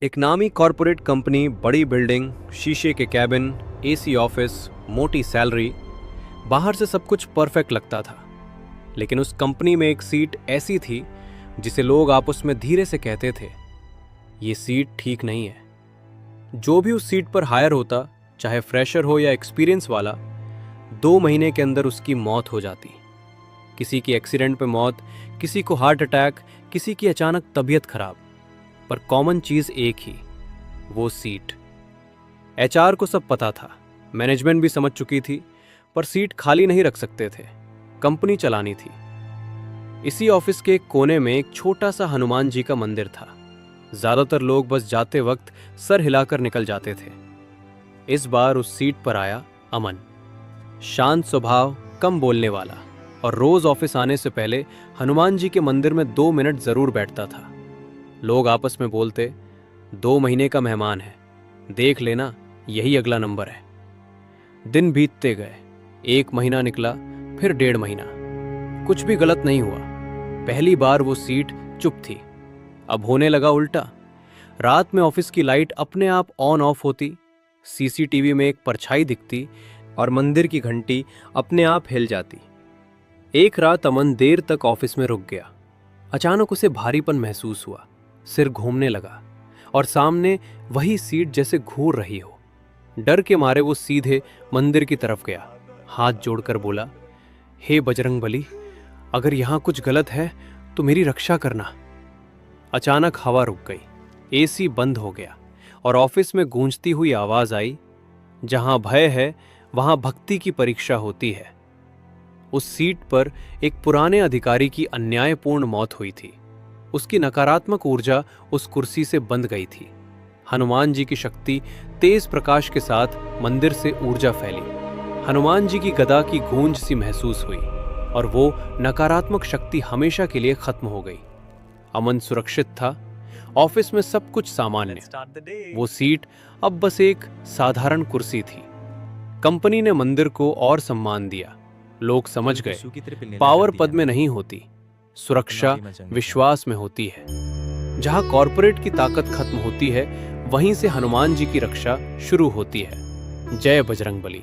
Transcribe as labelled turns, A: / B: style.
A: एक नामी corporate company, बड़ी बिल्डिंग, शीशे के कैबिन, एसी ऑफिस, मोटी सैलरी, बाहर से सब कुछ परफेक्ट लगता था। लेकिन उस कंपनी में एक सीट ऐसी थी जिसे लोग आपस में धीरे से कहते थे, ये सीट ठीक नहीं है। जो भी उस सीट पर हायर होता, चाहे फ्रेशर हो या एक्सपीरियंस वाला, 2 महीने के अंदर उसकी मौत हो जाती। किसी की एक्सीडेंट पे मौत, किसी को हार्ट अटैक, किसी की अचानक तबीयत खराब, पर कॉमन चीज एक ही, वो सीट। एचआर को सब पता था, मैनेजमेंट भी समझ चुकी थी, पर सीट खाली नहीं रख सकते थे, कंपनी चलानी थी। इसी ऑफिस के एक कोने में एक छोटा सा हनुमान जी का मंदिर था। ज्यादातर लोग बस जाते वक्त सर हिलाकर निकल जाते थे। इस बार उस सीट पर आया अमन, शांत स्वभाव, कम बोलने वाला, और रोज ऑफिस आने से पहले हनुमान जी के मंदिर में 2 मिनट जरूर बैठता था। लोग आपस में बोलते, 2 महीने का मेहमान है, देख लेना यही अगला नंबर है। दिन बीतते गए, 1 महीना निकला, फिर 1.5 महीना। कुछ भी गलत नहीं हुआ। पहली बार वो सीट चुप थी। अब होने लगा उल्टा। रात में ऑफिस की लाइट अपने आप ऑन ऑफ होती, सीसीटीवी में एक परछाई दिखती, और मंदिर की घंटी अपने आप हिल जाती। एक रात अमन देर तक ऑफिस में रुक गया। अचानक उसे भारीपन महसूस हुआ, सिर घूमने लगा, और सामने वही सीट जैसे घूर रही हो। डर के मारे वो सीधे मंदिर की तरफ गया, हाथ जोड़कर बोला, हे बजरंगबली, अगर यहां कुछ गलत है तो मेरी रक्षा करना। अचानक हवा रुक गई, एसी बंद हो गया, और ऑफिस में गूंजती हुई आवाज आई, जहां भय है वहां भक्ति की परीक्षा होती है। उस सीट पर एक पुराने अधिकारी की अन्यायपूर्ण मौत हुई थी। उसकी नकारात्मक ऊर्जा उस कुर्सी से बंध गई थी। हनुमान जी की शक्ति तेज प्रकाश के साथ मंदिर से ऊर्जा फैली। हनुमान जी की गदा की गूंज सी महसूस हुई, और वो नकारात्मक शक्ति हमेशा के लिए खत्म हो गई। अमन सुरक्षित था, ऑफिस में सब कुछ सामान्य। वो सीट अब बस एक साधारण कुर्सी थी। कंपनी ने मंदिर को और सम्मान दिया। लोग समझ गए, पावर पद में नहीं होती, सुरक्षा विश्वास में होती है। जहां कॉरपोरेट की ताकत खत्म होती है, वहीं से हनुमान जी की रक्षा शुरू होती है। जय बजरंगबली।